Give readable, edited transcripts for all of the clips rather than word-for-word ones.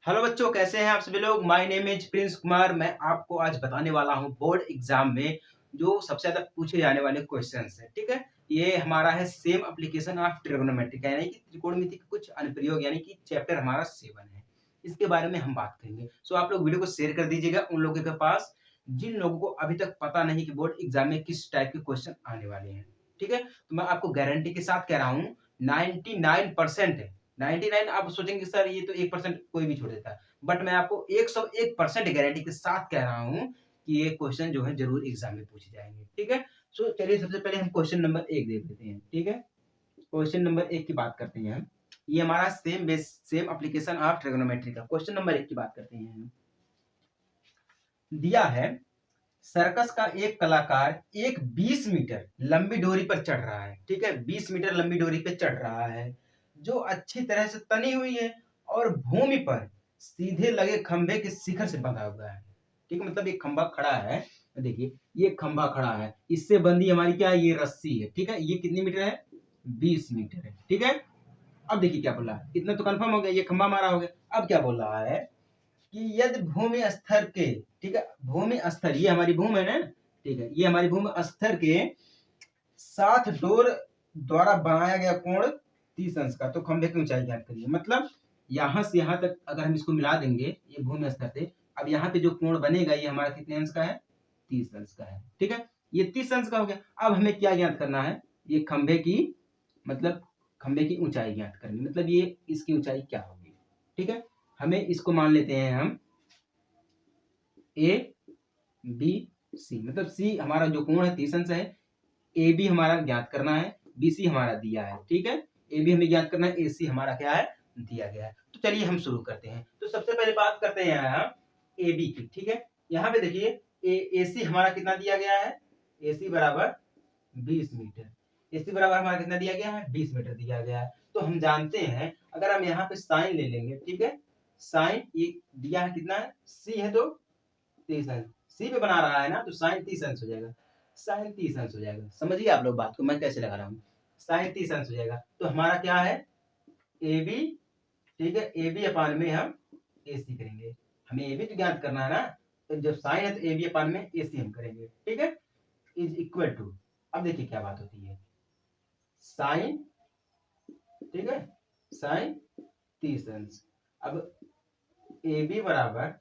Hello बच्चों, कैसे हैं आप सभी लोग। My name is Prince Kumar. मैं आपको आज बताने वाला हूं बोर्ड एग्जाम में जो सबसे ज्यादा पूछे जाने वाले क्वेश्चंस हैं। ठीक है, ये हमारा है सेम एप्लीकेशन ऑफ ट्रिगोनोमेट्री, यानी कि त्रिकोणमिति के कुछ अनुप्रयोग, यानी कि चैप्टर हमारा 7 है। इसके बारे में हम बात करेंगे। सो आप लोग वीडियो को शेयर कर दीजिएगा उन लोगों के पास जिन लोगों को अभी तक पता नहीं कि बोर्ड एग्जाम में किस टाइप के क्वेश्चन आने वाले हैं। ठीक है, तो मैं आपको गारंटी के साथ कह रहा हूँ 99% है। 99 आप सोचेंगे सर ये तो 1% कोई भी छोड़ देता है, बट मैं आपको 101% गारंटी के साथ कह रहा हूं कि ये क्वेश्चन जो है जरूर एग्जाम में पूछे जाएंगे। ठीक है, सो चलिए सबसे पहले हम क्वेश्चन नंबर 1 देख लेते हैं। ठीक है, क्वेश्चन नंबर 1 की बात करते हैं हम। ये हमारा सेम एप्लीकेशन ऑफ ट्रिगोनोमेट्री का क्वेश्चन नंबर 1 की बात करते हैं हम। दिया है सर्कस का एक कलाकार एक 20 मीटर लंबी डोरी पर चढ़ रहा है। ठीक है, 20 मीटर लंबी डोरी पर चढ़ रहा है जो अच्छी तरह से तनी हुई है और भूमि पर सीधे लगे खंभे के शिखर से बंधा हुआ है। ठीक है, मतलब एक खंभा खड़ा है। देखिए ये खंभा खड़ा है, इससे बंधी हमारी क्या है, ये रस्सी है। ठीक है, ये कितनी मीटर है, 20 मीटर है। ठीक है, अब देखिए क्या बोला है, इतना तो कंफर्म हो गया, ये खंभा हमारा हो गया। अब क्या बोल रहा है कि यदि भूमि स्तर के, ठीक है, भूमि स्तर ये हमारी भूमि है ना, ठीक है, ये हमारी भूमि स्तर के साथ डोर द्वारा बनाया गया कोण 30 अंश का, तो खंभे की ऊंचाई ज्ञात करिए। मतलब यहां से यहां तक अगर हम इसको मिला देंगे ये भूमि स्तर से, अब यहाँ पे जो कोण बनेगा ये हमारा कितने अंश का है, 30 अंश का है। ठीक है, ये 30 अंश का हो गया। अब हमें क्या ज्ञात करना है, ये खंभे की, मतलब खंभे की ऊंचाई ज्ञात करनी, मतलब ये इसकी ऊंचाई क्या होगी। ठीक है, हमें इसको मान लेते हैं हम ए बी सी, मतलब सी हमारा जो कोण है 30 अंश है, ए बी हमारा ज्ञात करना है, बी सी हमारा दिया है। ठीक है, ए बी हमें ज्ञात करना है, ए सी हमारा क्या है, दिया गया है। तो चलिए हम शुरू करते हैं। तो सबसे पहले बात करते हैं हम ए बी की। ठीक है, यहाँ पे देखिए ए सी हमारा कितना दिया गया है, ए सी बराबर 20 मीटर। ए सी बराबर हमारा कितना दिया गया है, 20 मीटर दिया गया है। तो हम जानते हैं अगर हम यहाँ पे साइन ले लेंगे, ठीक है, साइन ये दिया है कितना है, सी है तो 30 अंश, सी पे बना रहा है ना, तो साइन 30 अंश हो जाएगा, साइन 30 अंश हो जाएगा। समझिए आप लोग बात को मैं कैसे लगा रहा हूँ, साइन 30 अंश हो जाएगा। तो हमारा क्या है, ए बी, ठीक है, ए बी अपान में हम ए सी करेंगे, हमें ए बी तो ज्ञात करना है ना, तो जब साइन है तो ए बी अपान में ए सी हम करेंगे। ठीक है, इज इक्वल टू, अब देखिए क्या बात होती है, साइन, ठीक है, साइन 30 अंश। अब ए बी बराबर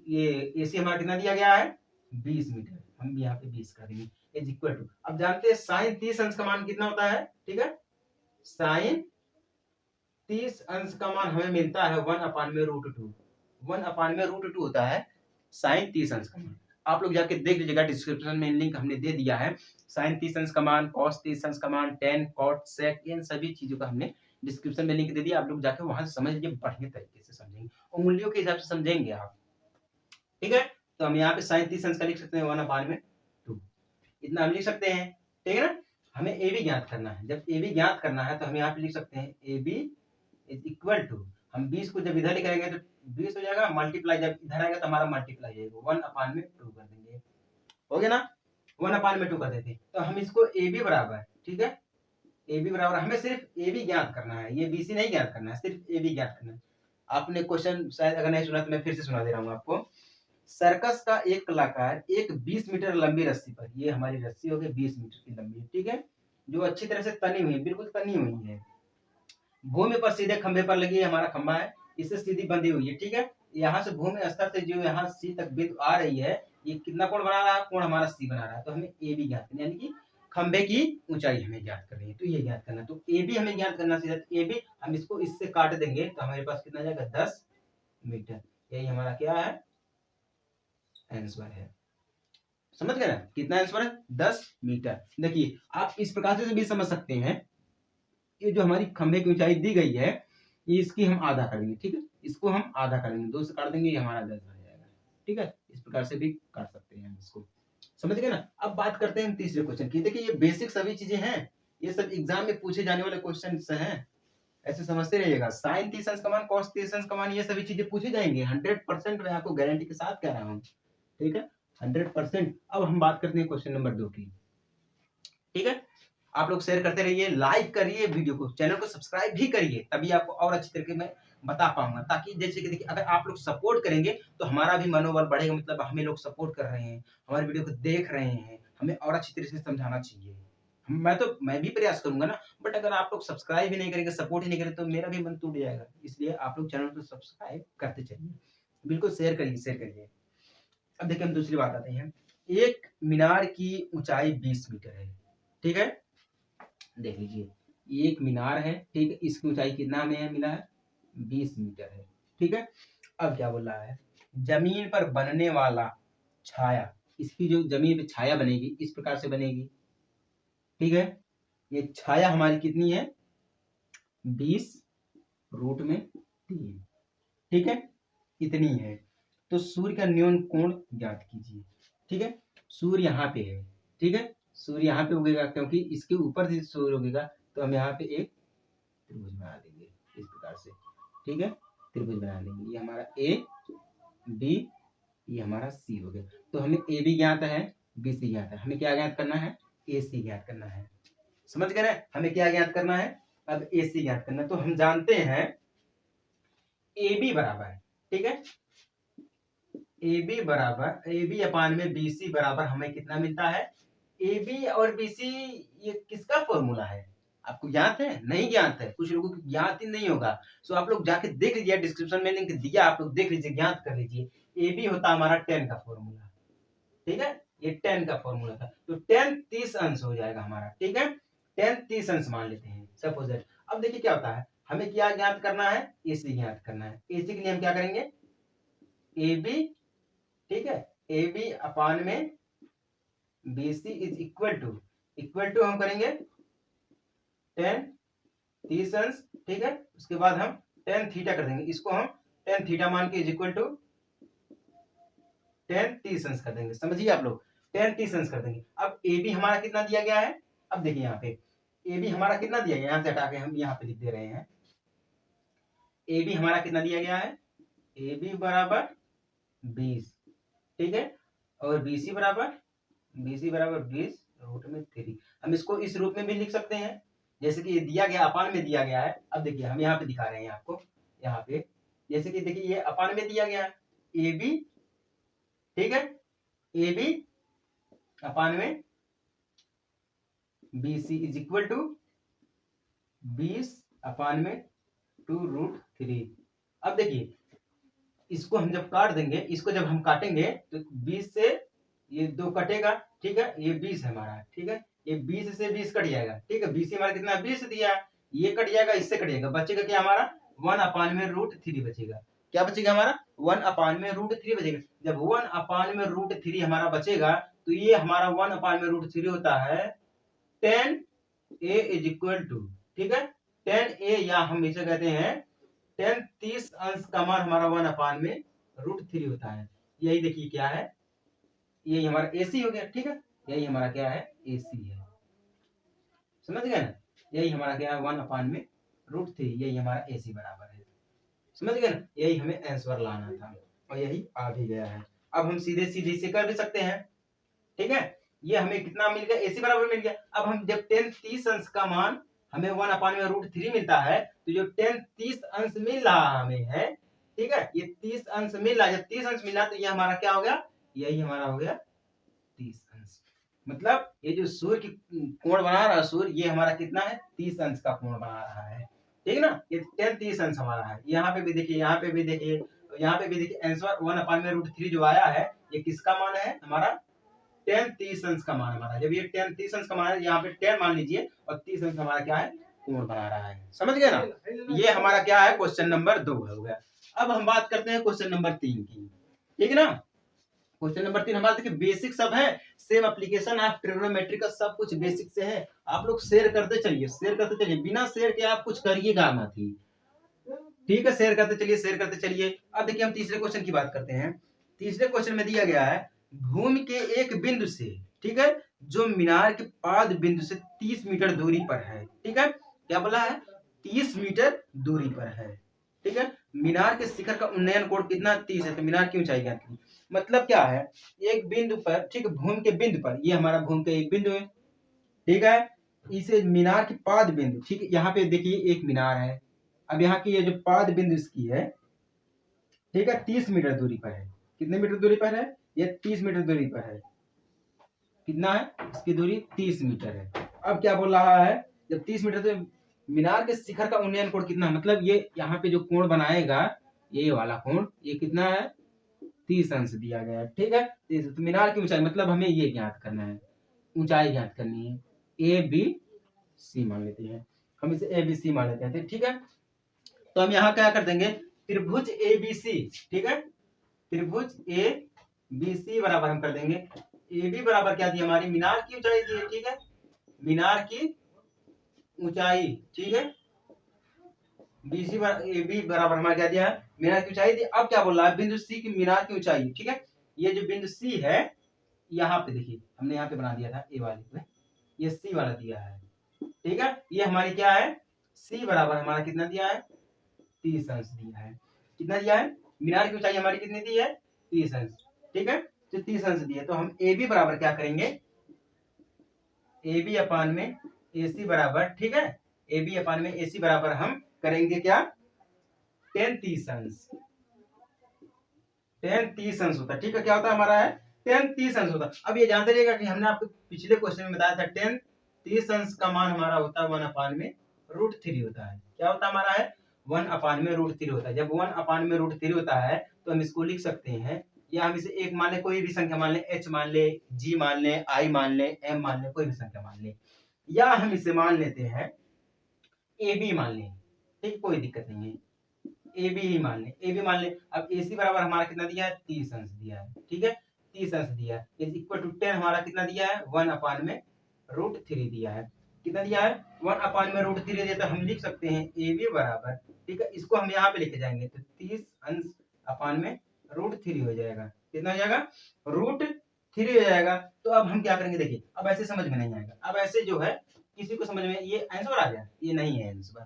ये ए सी हमारा कितना दिया गया है, 20 मीटर, हम यहाँ पे 20 कर देंगे, इज इक्वल टू, अब जानते हैं साइन 30 अंश का मान कितना होता है। ठीक है, साइन 30 अंश का मान हमें मिलता है 1/√2, 1/√2 होता है साइन 30 अंश का मान। आप लोग जाके देख लीजिएगा, डिस्क्रिप्शन में लिंक हमने दे दिया है। साइन 30 अंश का मान, कॉस 30 अंश का मान, टेन, कॉट, सेक, इन सभी चीजों का हमने डिस्क्रिप्शन में लिंक दे दिया। आप लोग जाके वहां से समझ लीजिए, बढ़िया तरीके से समझेंगे, उंगलियों के हिसाब से समझेंगे आप। ठीक है, तो हम यहाँ पे साइन 30 अंश का लिख सकते हैं 1/2, इतना हम लिख सकते हैं। ठीक है ना, हमें ए बी ज्ञात करना है। जब ए बी ज्ञात करना है तो हम यहाँ पे लिख सकते हैं A B is equal to, हम 20 को जब इधर लिखेंगे तो 20 हो जाएगा, मल्टीप्लाई जब इधर आएगा तो हमारा मल्टीप्लाई जाएगा, 1/2 कर देंगे, हो गया ना, 1/2 कर देते हैं। तो हम इसको ए बी बराबर, ठीक है, ए बी बराबर, हमें सिर्फ ए बी ज्ञात करना है, ये बी सी नहीं ज्ञात करना है, सिर्फ ए बी ज्ञात करना है। आपने क्वेश्चन शायद अगर नहीं सुना तो मैं फिर से सुना दे रहा हूँ आपको। सर्कस का एक कलाकार एक 20 मीटर लंबी रस्सी पर, ये हमारी रस्सी हो गई 20 मीटर की लंबी, ठीक है, जो अच्छी तरह से तनी हुई है, बिल्कुल तनी हुई है, भूमि पर सीधे खंभे पर लगी है, हमारा खंभा है, इससे सीधी बंधी हुई है। ठीक है, यहाँ से भूमि स्तर से जो यहाँ सी तक बिंदु आ रही है, ये कितना कोण बना रहा है, कोण हमारा सी बना रहा है। तो हमें ए बी ज्ञात करना, यानी कि खंभे की ऊंचाई हमें ज्ञात करनी है, तो ये ज्ञात करना, तो ए बी हमें ज्ञात करना सीधा, ए बी हम इसको इससे काट देंगे तो हमारे पास कितना जाएगा, 10 मीटर। यही हमारा क्या है, आंसर है। समझ गए ना, कितना आंसर है, 10 मीटर। देखिए आप इस प्रकार से भी समझ सकते हैं, ये जो हमारी खंभे की ऊंचाई दी गई है, ये इसकी हम आधा करेंगे। ठीक है, इसको हम आधा करेंगे, 2 से काट देंगे, ये हमारा 10 बन जाएगा। ठीक है, इस प्रकार से भी काट सकते हैं हम इसको, समझ गए ना। अब बात करते हैं हम तीसरे क्वेश्चन की। देखिए ये बेसिक सभी चीजें हैं, ये सब एग्जाम में पूछे जाने वाले क्वेश्चन हैं, ऐसे समझते रहिएगा। साइन 30 अंश का मान, कॉस 30 अंश का मान, ये सभी चीजें पूछी जाएंगी 100%, मैं आपको गारंटी के साथ कह रहा हूँ। ठीक है, 100%। अब हम बात करते हैं क्वेश्चन नंबर 2 की। ठीक है, आप लोग शेयर करते रहिए, लाइक करिए वीडियो को, चैनल को सब्सक्राइब भी करिए, तभी आपको और अच्छी तरीके में बता पाऊंगा, ताकि जैसे कि देखिए अगर आप लोग सपोर्ट करेंगे तो हमारा भी मनोबल बढ़ेगा, मतलब हमें लोग सपोर्ट कर रहे हैं, हमारी वीडियो को देख रहे हैं, हमें और अच्छी तरीके से समझाना चाहिए। मैं भी प्रयास करूंगा ना, बट अगर आप लोग सब्सक्राइब ही नहीं करेंगे, सपोर्ट ही नहीं करेंगे, तो मेरा भी मन टूट जाएगा। इसलिए आप लोग चैनल को सब्सक्राइब करते चलिए, बिल्कुल शेयर करिए, शेयर करिए। अब देखिए हम दूसरी बात आते हैं। एक मीनार की ऊंचाई 20 मीटर है, ठीक है। देख लीजिए एक मीनार है, ठीक है, इसकी ऊंचाई कितना हमें मिला है, 20 मीटर है, ठीक है। अब क्या बोल रहा है, जमीन पर बनने वाला छाया, इसकी जो जमीन पे छाया बनेगी इस प्रकार से बनेगी, ठीक है। ये छाया हमारी कितनी है, 20√3, ठीक है, इतनी है। तो सूर्य का न्यून कोण ज्ञात कीजिए, ठीक है। सूर्य यहाँ पे है, ठीक है, सूर्य यहाँ पे उगेगा, क्योंकि इसके ऊपर से सूर्य उगेगा, तो हम यहाँ पे एक त्रिभुज बना देंगे इस प्रकार से, ठीक है, त्रिभुज बना लेंगे। ये हमारा ए बी, ये हमारा सी हो गया। तो हमें ए बी ज्ञात है, बी सी ज्ञात है, हमें क्या ज्ञात करना है, ए सी ज्ञात करना है। समझ गए ना, हमें क्या ज्ञात करना है, अब ए सी ज्ञात करना है। तो हम जानते हैं ए बी बराबर, ठीक है, ए बी अपान में बी सी बराबर हमें कितना मिलता है, ए बी और बी सी, ये किसका फॉर्मूला है, आपको ज्ञात है, नहीं ज्ञात है, कुछ लोगों को ज्ञात ही नहीं होगा। सो आप लोग जाके देख लीजिए, डिस्क्रिप्शन में लिंक दिया, आप लोग देख लीजिए, ज्ञात कर लीजिए। ए बी होता हमारा 10 का फॉर्मूला, ठीक है, ये 10 का फॉर्मूला था। तो 10 30 अंश हो जाएगा हमारा, ठीक है, 10 30 अंश मान लेते हैं सपोज दैट। अब देखिए क्या होता है, हमें क्या ज्ञात करना है, ए सी ज्ञात करना है। ए सी के लिए हम क्या करेंगे, ए बी, ठीक है, ए बी अपान में B C is equal to हम करेंगे 10 30 अंश, ठीक है। उसके बाद हम tan थीटा कर देंगे, इसको हम tan थीटा मान के इज इक्वल टू 10 30 अंश कर देंगे। समझिए आप लोग, 10 30 अंश कर देंगे। अब ए बी हमारा कितना दिया गया है, अब देखिए यहाँ पे ए बी हमारा कितना दिया गया है, यहाँ से हटा के हम यहाँ पे लिख दे रहे हैं। ए बी हमारा कितना दिया गया है, ए बी बराबर 20, ठीक है, और बी सी बराबर 20√3। हम इसको इस रूप में भी लिख सकते हैं, जैसे कि ये दिया गया अपान में दिया गया है। अब देखिए हम यहाँ पे दिखा रहे हैं आपको, यहाँ पे जैसे कि देखिए ये अपान में दिया गया है ए बी, ठीक है, ए बी अपान में B C is equal to 20/2√3। अब देखिए इसको हम जब काट देंगे, इसको जब हम काटेंगे तो 20 से ये 2 कटेगा, ठीक है, ये 20 है हमारा, ठीक है, ये 20 से 20 कट जाएगा, ठीक है, 20 हमारा कितना 20 दिया, ये कट जाएगा, इससे कट जाएगा, बचेगा क्या हमारा 1/√3 बचेगा। क्या बचेगा हमारा 1/√3 बचेगा। जब 1/√3 हमारा बचेगा, तो ये हमारा 1/√3 होता है 10 a इज इक्वल टू, ठीक है, 10 a, या हम इसे कहते हैं 10 30 अंश का मान हमारा 1/√3 होता है। यही देखिए क्या है, यही हमारा AC हो गया, ठीक है, यही हमारा क्या है, AC है। समझ गए ना, यही हमारा क्या है 1/√3, यही हमारा AC बराबर है। समझ गए ना, यही हमें आंसर लाना था और यही आ भी गया है। अब हम सीधे सीधे से कर भी सकते हैं, ठीक है, ये हमें कितना मिल गया, AC बराबर मिल गया। अब हम जब 10 30 अंश का मान हमें 1/√3 मिलता है, तो जो 10 30 अंश मिल रहा हमें है, ठीक है, ये 30 अंश मिल रहा है, जब 30 अंश मिला तो ये हमारा क्या हो गया, यही हमारा हो गया 30 अंश। मतलब ये जो सूर्य की कोण बना रहा है सूर्य, ये हमारा कितना है 30 अंश का कोण बना रहा है, ठीक ना, ये 10 30 अंश हमारा है। यहाँ पे भी देखिए, यहाँ पे भी देखिए, यहाँ पे भी देखिए, आंसर 1/√3 जो आया है, ये किसका मान है हमारा 10 30 अंश का मान हमारा। जब ये 10 30 अंश का मान है, यहाँ पे 10 मान लीजिए, और 30 अंश हमारा क्या है, कोण बना रहा है। समझ गए ना, ये हमारा क्या है, क्वेश्चन नंबर 2 हो गया। अब हम बात करते हैं क्वेश्चन नंबर 3 की, ठीक है ना। क्वेश्चन नंबर 3 हमारा देखिए बेसिक सब है, सेम एप्लीकेशन ऑफ ट्रिग्नोमेट्री का सब कुछ बेसिक से है। आप लोग शेयर करते चलिए, शेयर करते चलिए, बिना शेयर के आप कुछ करिएगा मत ही, ठीक है, शेयर करते चलिए, शेयर करते चलिए। अब देखिए हम तीसरे क्वेश्चन की बात करते हैं। तीसरे क्वेश्चन में दिया गया है भूमि के एक बिंदु से, ठीक है, जो मीनार के पाद बिंदु से 30 मीटर दूरी पर है, ठीक है, क्या बोला है 30 मीटर दूरी पर है, ठीक है, मीनार के शिखर का उन्नयन कोण कितना 30 है, तो मीनार की ऊंचाई ज्ञात की। मतलब क्या है, एक बिंदु पर, ठीक है, भूमि के बिंदु पर, ये हमारा भूमि का एक बिंदु है, ठीक है, इसे मीनार के पाद बिंदु, ठीक है, यहाँ पे देखिए एक मीनार है, अब यहाँ की ये जो पाद बिंदु इसकी है, ठीक है, 30 मीटर दूरी पर है। कितने मीटर दूरी पर है? ये 30 मीटर दूरी पर है। कितना है इसकी दूरी? 30 मीटर है। अब क्या बोल रहा है, जब 30 मीटर तो मीनार के शिखर का उन्नयन कोण कितना है, मतलब ये यहाँ पे जो कोण बनाएगा, ये वाला कोण, ये कितना है? 30 अंश दिया गया है, ठीक है। तो मीनार की ऊंचाई, मतलब हमें ये ज्ञात करना है, ऊंचाई ज्ञात करनी है। ए बी सी मान लेते हैं, हम इसे ए बी सी मान लेते हैं, ठीक है। तो हम यहाँ क्या कर देंगे, त्रिभुज ए बी सी, ठीक है, त्रिभुज ए बी सी बराबर हम कर देंगे, ए बी बराबर क्या दी हमारी? मीनार की ऊंचाई दी है, ठीक है, मीनार की ऊंचाई, ठीक है, बीसी ए बी बराबर हमारा क्या दिया है? मीनार की ऊंचाई दी। अब क्या बोल रहा है, बिंदु सी की मीनार की ऊंचाई, ठीक है। ये जो बिंदु सी है, यहाँ पे देखिए हमने यहाँ पे बना दिया था ए वाले पे, ये सी वाला दिया है, ठीक है। ये हमारी क्या है? सी बराबर हमारा कितना दिया है? 30 अंश दिया है। कितना दिया है? मीनार की ऊंचाई हमारी कितनी दी है? 30 अंश, ठीक है। तो 30 अंश दिया, तो हम ए बी बराबर क्या करेंगे, ए बी अपान में ए सी बराबर, ठीक है, ए बी अपान में ए सी बराबर हम करेंगे क्या? 10 30 अंश, 10 30 अंश होता है, ठीक है। क्या होता है हमारा है? 10 30 अंश होता है। अब ये जानते रहिएगा कि हमने आपको पिछले क्वेश्चन में बताया था 10 30 अंश का मान हमारा होता है 1 अपान में √3 होता है। क्या होता हमारा है? 1 अपान में √3 होता है। जब 1 अपान में √3 होता है तो हम इसको लिख सकते हैं, या हम इसे एक मान ले, कोई भी संख्या मान ले, h मान ले, g मान ले, i मान ले, m मान ले, कोई भी संख्या मान ले, या हम इसे मान लेते हैं ए बी मान ले, ठीक, कोई दिक्कत नहीं है, ए बी ही मान ले, ए बी मान ले। अब ए सी बराबर हमारा कितना दिया है? 30 अंश दिया है, ठीक है, 30 अंश दिया है। इज इक्वल टू 10 हमारा कितना दिया है? 1 अपान में √3 दिया है। कितना दिया है? 1 अपान में √3 दिया, तो हम लिख सकते हैं ए बी बराबर, ठीक है, इसको हम यहाँ पे लेके जाएंगे तो 30 अंश अपान में √3 हो जाएगा। कितना हो जाएगा? √3 हो जाएगा। तो अब हम क्या करेंगे, देखिए अब ऐसे समझ में नहीं आएगा। अब ऐसे जो है किसी को समझ में, ये आंसर आ गया, ये नहीं है आंसर,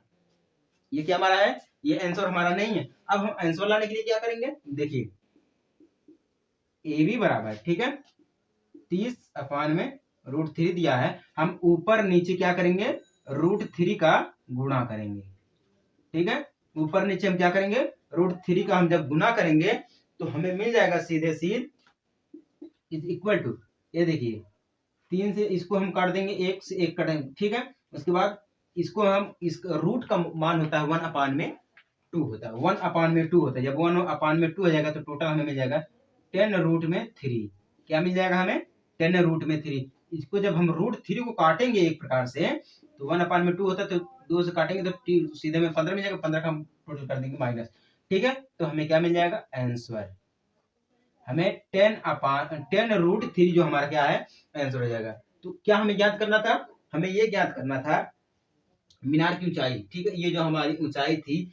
ये क्या हमारा है? ये आंसर हमारा नहीं है। अब हम आंसर लाने के लिए क्या करेंगे, देखिए ए बी बराबर, ठीक है, 30 अपान में √3 दिया है, हम ऊपर नीचे क्या करेंगे? √3 का गुणा करेंगे, ठीक है, ऊपर नीचे हम क्या करेंगे? √3 का हम जब गुणा करेंगे तो हमें मिल जाएगा सीधे सीध इज इक्वल टू, ये देखिए 3 से इसको हम काट देंगे, 1 से 1 काटेंगे, ठीक है। उसके बाद इसको हम, इस रूट का मान होता है 1 अपान में 2 होता है, 1 अपान में 2 होता है। जब 1 अपान में 2 हो जाएगा तो टोटल हमें मिल जाएगा 10√3। क्या मिल जाएगा हमें? 10√3। इसको जब हम √3 को काटेंगे एक प्रकार से, तो 1 अपान में 2 होता है, तो 2 से काटेंगे तो सीधे में 15 मिल जाएगा, 15 का हम टोटल कर देंगे माइनस, ठीक है। तो हमें क्या मिल जाएगा? आंसर हमें 10√3 जो हमारा क्या है? आंसर हो जाएगा। तो क्या हमें ज्ञात करना था? हमें ये ज्ञात करना था मीनार की ऊंचाई, ठीक है, ये जो हमारी ऊंचाई थी,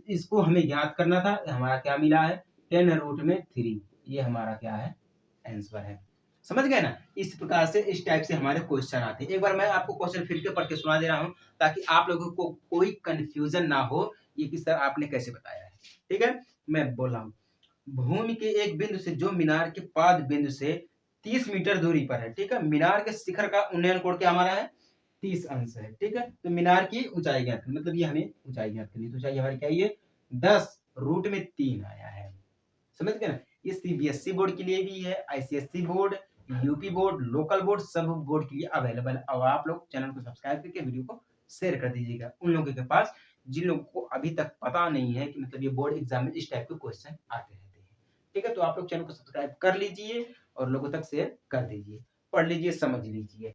इसको हमें ज्ञात करना था। हमारा क्या मिला है? 10√3। ये हमारा क्या है? आंसर है। समझ गए ना? इस प्रकार से, इस टाइप से हमारे क्वेश्चन आते हैं। एक बार मैं आपको क्वेश्चन फिर से पढ़ के सुना दे रहा हूँ ताकि आप लोगों को कोई कंफ्यूजन ना हो, ये कि सर आपने कैसे बताया है, ठीक है। मैं बोल रहा हूँ, भूमि के एक बिंदु से जो मीनार के पाद बिंदु से 30 मीटर दूरी पर है, ठीक है, मीनार के शिखर का उन्नयन कोण क्या हमारा है? 30 अंश है, ठीक है। तो मीनार की ऊंचाई ज्ञात करनी, मतलब ये हमें ऊंचाई ज्ञात करनी, तो ऊंचाई हमारी क्या है? ये 10√3 आया है। समझ गए ना? ये सीबीएसई बोर्ड के लिए भी है, ICSE board, UP board, local board, सब बोर्ड के लिए अवेलेबल है। और आप लोग चैनल को सब्सक्राइब करके वीडियो को शेयर कर दीजिएगा उन लोगों के पास जिन लोगों को अभी तक पता नहीं है कि मतलब ये बोर्ड एग्जाम में इस टाइप के क्वेश्चन आते रहते हैं, ठीक है। तो आप लोग चैनल को सब्सक्राइब कर लीजिए और लोगों तक शेयर कर दीजिए, पढ़ लीजिए, समझ लीजिए।